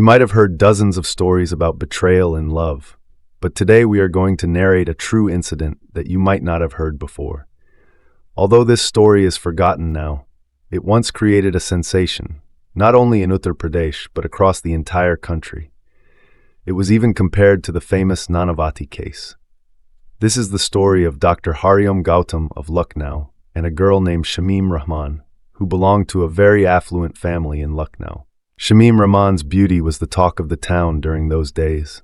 might have heard dozens of stories about betrayal and love, but today we are going to narrate a true incident that you might not have heard before. Although this story is forgotten now, it once created a sensation, not only in Uttar Pradesh but across the entire country. It was even compared to the famous Nanavati case. This is the story of Dr. Om Gautam of Lucknow and a girl named Shamim Rahman, who belonged to a very affluent family in Lucknow. Shamim Rahman's beauty was the talk of the town during those days.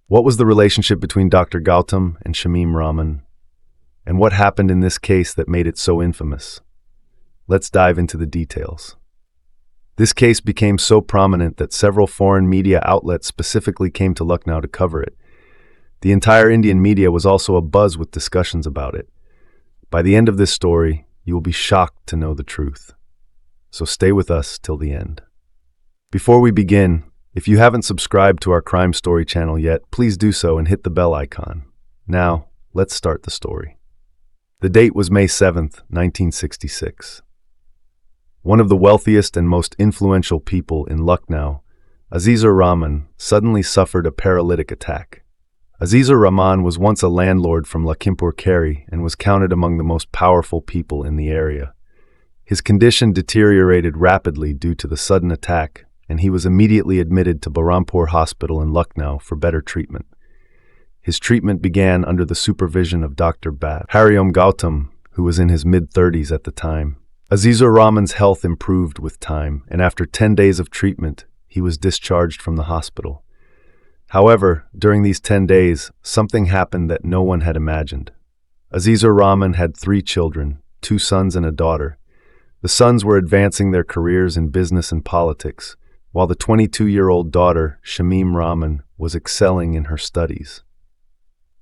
What was the relationship between Dr. Gautam and Shamim Rahman? And what happened in this case that made it so infamous? Let's dive into the details. This case became so prominent that several foreign media outlets specifically came to Lucknow to cover it. The entire Indian media was also abuzz with discussions about it. By the end of this story, you will be shocked to know the truth. So stay with us till the end. Before we begin, if you haven't subscribed to our Crime Story channel yet, please do so and hit the bell icon. Now, let's start the story. The date was May 7th, 1966. One of the wealthiest and most influential people in Lucknow, Azizur Rahman, suddenly suffered a paralytic attack. Azizur Rahman was once a landlord from Lakhimpur Kheri and was counted among the most powerful people in the area. His condition deteriorated rapidly due to the sudden attack, and he was immediately admitted to Balrampur Hospital in Lucknow for better treatment. His treatment began under the supervision of Dr. Om Gautam, who was in his mid-30s at the time. Azizur Rahman's health improved with time, and after 10 days of treatment, he was discharged from the hospital. However, during these 10 days, something happened that no one had imagined. Azizur Rahman had 3 children, 2 sons and a daughter. The sons were advancing their careers in business and politics, while the 22-year-old daughter, Shamim Rahman, was excelling in her studies.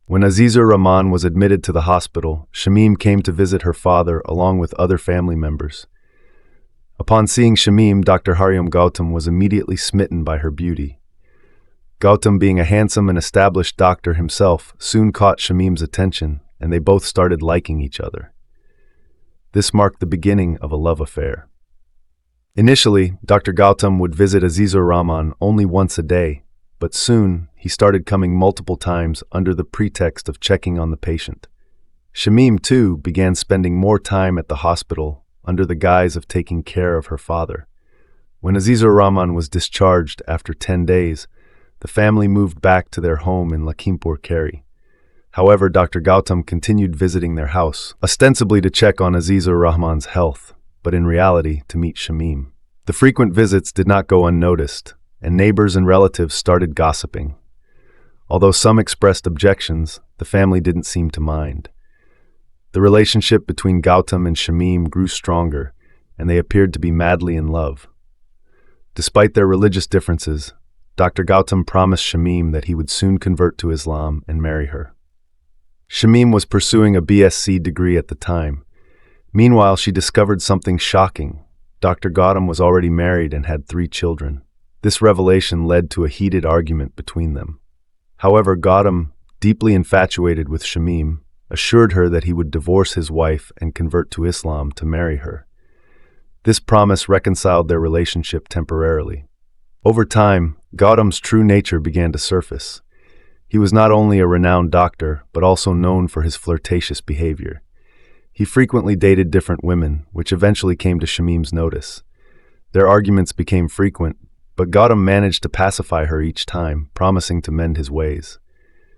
When Azizur Rahman was admitted to the hospital, Shamim came to visit her father along with other family members. Upon seeing Shamim, Dr. Om Gautam was immediately smitten by her beauty. Gautam, being a handsome and established doctor himself, soon caught Shamim's attention, and they both started liking each other. This marked the beginning of a love affair. Initially, Dr. Gautam would visit Azizur Rahman only once a day, but soon he started coming multiple times under the pretext of checking on the patient. Shamim, too, began spending more time at the hospital under the guise of taking care of her father. When Azizur Rahman was discharged after 10 days, the family moved back to their home in Lakhimpur Kheri. However, Dr. Gautam continued visiting their house, ostensibly to check on Azizur Rahman's health, but in reality to meet Shamim. The frequent visits did not go unnoticed, and neighbors and relatives started gossiping. Although some expressed objections, the family didn't seem to mind. The relationship between Gautam and Shamim grew stronger, and they appeared to be madly in love. Despite their religious differences, Dr. Gautam promised Shamim that he would soon convert to Islam and marry her. Shamim was pursuing a BSc degree at the time. Meanwhile, she discovered something shocking. Dr. Gautam was already married and had 3 children. This revelation led to a heated argument between them. However, Gautam, deeply infatuated with Shamim, assured her that he would divorce his wife and convert to Islam to marry her. This promise reconciled their relationship temporarily. Over time, Gautam's true nature began to surface. He was not only a renowned doctor, but also known for his flirtatious behavior. He frequently dated different women, which eventually came to Shamim's notice. Their arguments became frequent, but Gautam managed to pacify her each time, promising to mend his ways.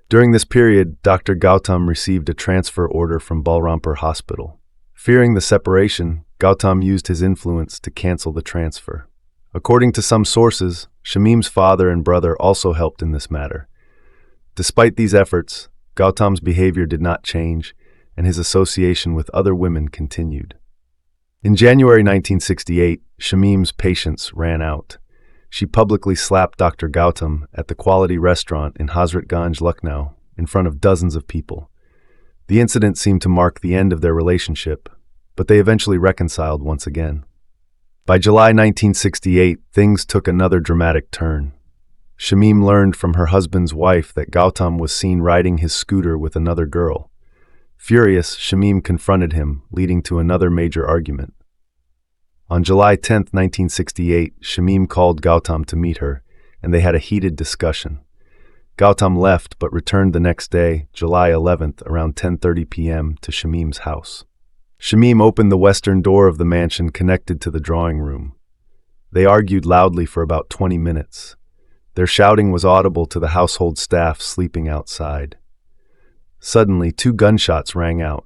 During this period, Dr. Gautam received a transfer order from Balrampur Hospital. Fearing the separation, Gautam used his influence to cancel the transfer. According to some sources, Shamim's father and brother also helped in this matter. Despite these efforts, Gautam's behavior did not change, and his association with other women continued. In January 1968, Shamim's patience ran out. She publicly slapped Dr. Gautam at the Quality restaurant in Hazratganj, Lucknow, in front of dozens of people. The incident seemed to mark the end of their relationship, but they eventually reconciled once again. By July 1968, things took another dramatic turn. Shamim learned from her husband's wife that Gautam was seen riding his scooter with another girl. Furious, Shamim confronted him, leading to another major argument. On July 10, 1968, Shamim called Gautam to meet her, and they had a heated discussion. Gautam left but returned the next day, July 11th, around 10:30 p.m. to Shamim's house. Shamim opened the western door of the mansion connected to the drawing room. They argued loudly for about 20 minutes. Their shouting was audible to the household staff sleeping outside. Suddenly, 2 gunshots rang out.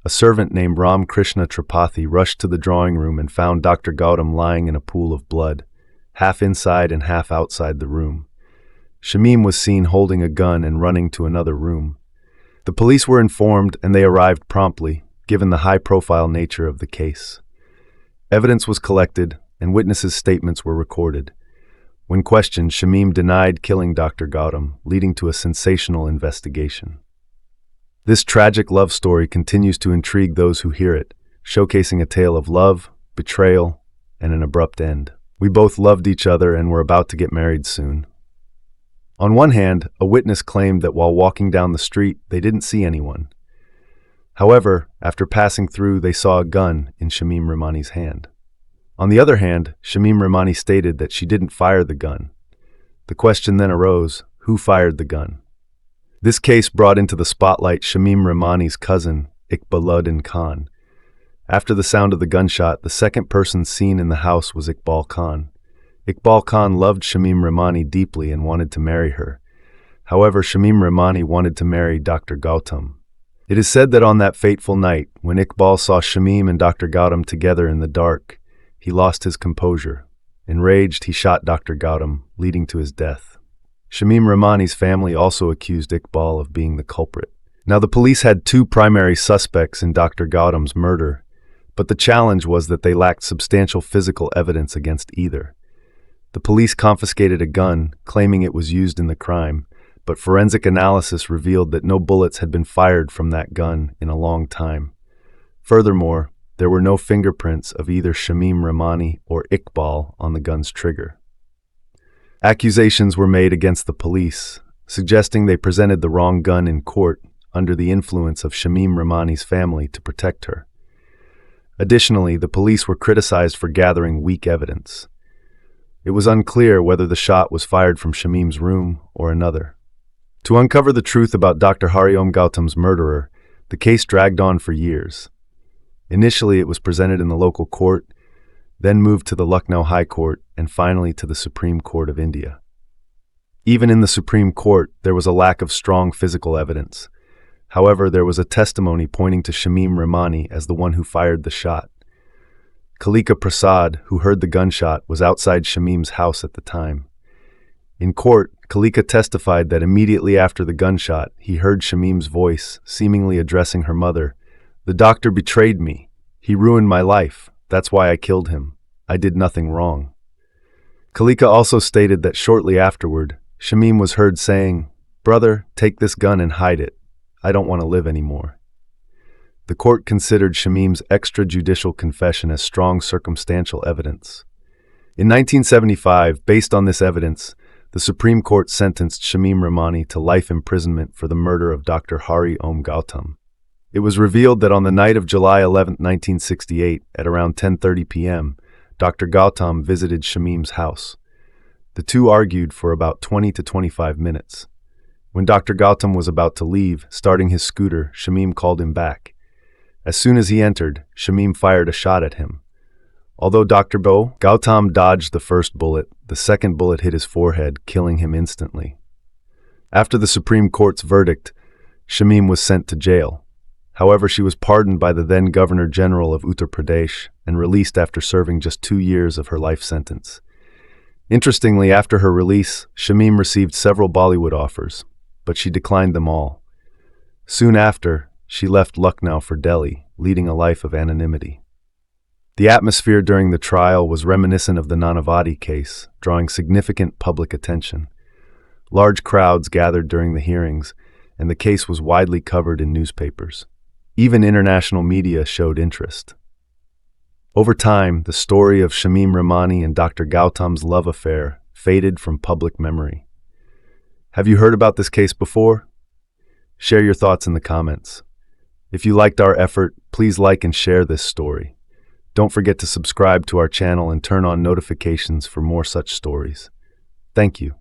A servant named Ram Krishna Tripathi rushed to the drawing room and found Dr. Gautam lying in a pool of blood, half inside and half outside the room. Shamim was seen holding a gun and running to another room. The police were informed and they arrived promptly, given the high-profile nature of the case. Evidence was collected and witnesses' statements were recorded. When questioned, Shamim denied killing Dr. Gautam, leading to a sensational investigation. This tragic love story continues to intrigue those who hear it, showcasing a tale of love, betrayal, and an abrupt end. We both loved each other and were about to get married soon. On one hand, a witness claimed that while walking down the street, they didn't see anyone. However, after passing through, they saw a gun in Shamim Rahmani's hand. On the other hand, Shamim Rahmani stated that she didn't fire the gun. The question then arose, who fired the gun? This case brought into the spotlight Shamim Rahmani's cousin, Iqbaluddin Khan. After the sound of the gunshot, the second person seen in the house was Iqbal Khan. Iqbal Khan loved Shamim Rahmani deeply and wanted to marry her. However, Shamim Rahmani wanted to marry Dr. Gautam. It is said that on that fateful night, when Iqbal saw Shamim and Dr. Gautam together in the dark, he lost his composure. Enraged, he shot Dr. Gautam, leading to his death. Shamim Rahmani's family also accused Iqbal of being the culprit. Now, the police had 2 primary suspects in Dr. Gautam's murder, but the challenge was that they lacked substantial physical evidence against either. The police confiscated a gun, claiming it was used in the crime, but forensic analysis revealed that no bullets had been fired from that gun in a long time. Furthermore, there were no fingerprints of either Shamim Rahmani or Iqbal on the gun's trigger. Accusations were made against the police, suggesting they presented the wrong gun in court under the influence of Shamim Rahmani's family to protect her. Additionally, the police were criticized for gathering weak evidence. It was unclear whether the shot was fired from Shamim's room or another. To uncover the truth about Dr. Om Gautam's murderer, the case dragged on for years. Initially, it was presented in the local court, then moved to the Lucknow High Court, and finally to the Supreme Court of India. Even in the Supreme Court, there was a lack of strong physical evidence. However, there was a testimony pointing to Shamim Rahmani as the one who fired the shot. Kalika Prasad, who heard the gunshot, was outside Shamim's house at the time. In court, Kalika testified that immediately after the gunshot, he heard Shamim's voice, seemingly addressing her mother. "The doctor betrayed me. He ruined my life. That's why I killed him. I did nothing wrong." Kalika also stated that shortly afterward, Shamim was heard saying, "Brother, take this gun and hide it. I don't want to live anymore." The court considered Shamim's extrajudicial confession as strong circumstantial evidence. In 1975, based on this evidence, the Supreme Court sentenced Shamim Rahmani to life imprisonment for the murder of Dr. Om Gautam. It was revealed that on the night of July 11, 1968, at around 10:30 p.m., Dr. Gautam visited Shamim's house. The two argued for about 20 to 25 minutes. When Dr. Gautam was about to leave, starting his scooter, Shamim called him back. As soon as he entered, Shamim fired a shot at him. Although Dr. Gautam dodged the first bullet, the second bullet hit his forehead, killing him instantly. After the Supreme Court's verdict, Shamim was sent to jail. However, she was pardoned by the then Governor General of Uttar Pradesh and released after serving just 2 years of her life sentence. Interestingly, after her release, Shamim received several Bollywood offers, but she declined them all. Soon after, she left Lucknow for Delhi, leading a life of anonymity. The atmosphere during the trial was reminiscent of the Nanavati case, drawing significant public attention. Large crowds gathered during the hearings, and the case was widely covered in newspapers. Even international media showed interest. Over time, the story of Shamim Rahmani and Dr. Gautam's love affair faded from public memory. Have you heard about this case before? Share your thoughts in the comments. If you liked our effort, please like and share this story. Don't forget to subscribe to our channel and turn on notifications for more such stories. Thank you.